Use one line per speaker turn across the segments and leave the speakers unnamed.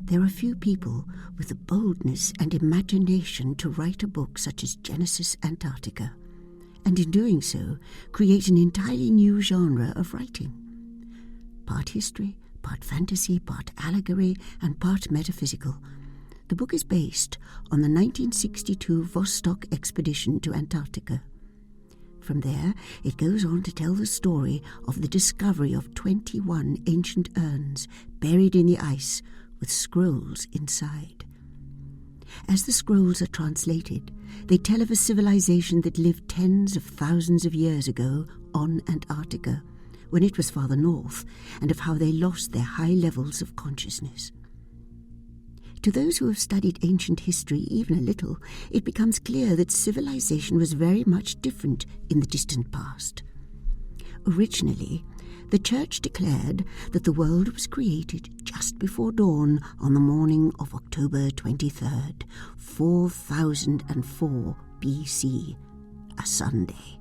There are few people with the boldness and imagination to write a book such as Genesis-Antarctica, and in doing so, create an entirely new genre of writing. Part history, part fantasy, part allegory, and part metaphysical, the book is based on the 1962 Vostok expedition to Antarctica. From there, it goes on to tell the story of the discovery of 21 ancient urns buried in the ice with scrolls inside. As the scrolls are translated, they tell of a civilization that lived tens of thousands of years ago on Antarctica, when it was farther north, and of how they lost their high levels of consciousness. To those who have studied ancient history even a little, it becomes clear that civilization was very much different in the distant past. Originally, the Church declared that the world was created just before dawn on the morning of October 23rd, 4004 BC, a Sunday.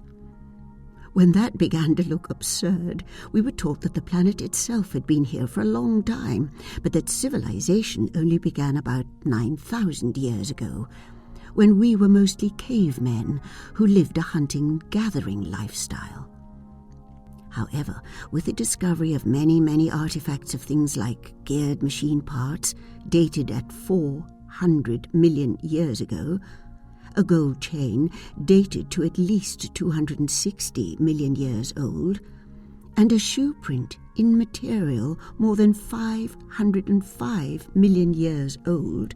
When that began to look absurd, we were taught that the planet itself had been here for a long time, but that civilization only began about 9,000 years ago, when we were mostly cavemen who lived a hunting-gathering lifestyle. However, with the discovery of many artifacts of things like geared machine parts dated at 400 million years ago, a gold chain dated to at least 260 million years old, and a shoe print in material more than 505 million years old,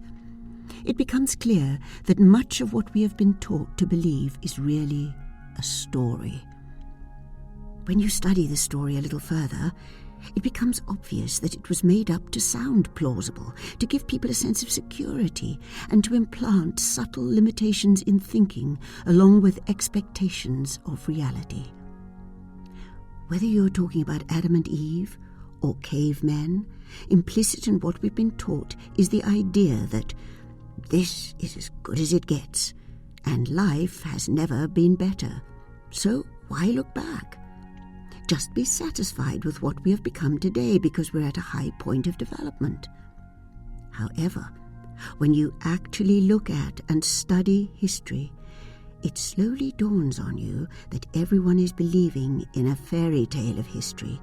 it becomes clear that much of what we have been taught to believe is really a story. When you study the story a little further, it becomes obvious that it was made up to sound plausible, to give people a sense of security, and to implant subtle limitations in thinking along with expectations of reality. Whether you're talking about Adam and Eve or cavemen, implicit in what we've been taught is the idea that this is as good as it gets, and life has never been better. So why look back? Just be satisfied with what we have become today because we're at a high point of development. However, when you actually look at and study history, it slowly dawns on you that everyone is believing in a fairy tale of history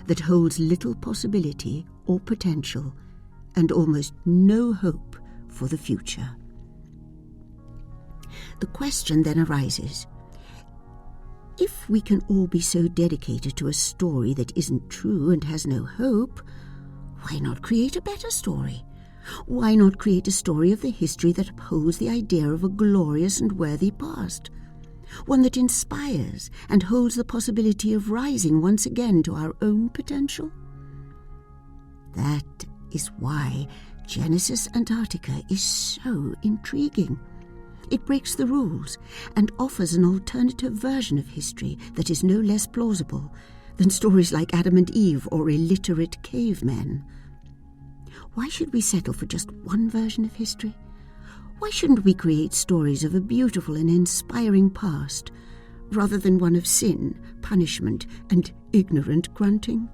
that holds little possibility or potential and almost no hope for the future. The question then arises, if we can all be so dedicated to a story that isn't true and has no hope, why not create a better story? Why not create a story of the history that upholds the idea of a glorious and worthy past? One that inspires and holds the possibility of rising once again to our own potential? That is why Genesis-Antarctica is so intriguing. It breaks the rules and offers an alternative version of history that is no less plausible than stories like Adam and Eve or illiterate cavemen. Why should we settle for just one version of history? Why shouldn't we create stories of a beautiful and inspiring past, rather than one of sin, punishment, and ignorant grunting?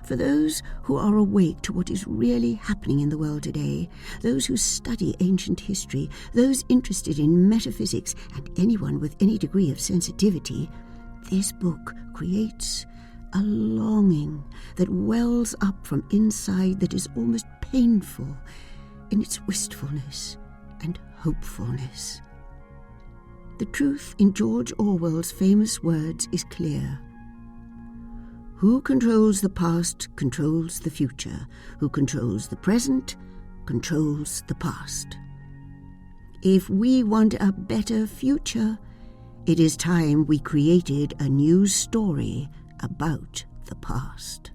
For those who are awake to what is really happening in the world today, those who study ancient history, those interested in metaphysics, and anyone with any degree of sensitivity, this book creates a longing that wells up from inside that is almost painful in its wistfulness and hopefulness. The truth in George Orwell's famous words is clear. Who controls the past controls the future. Who controls the present controls the past. If we want a better future, it is time we created a new story about the past.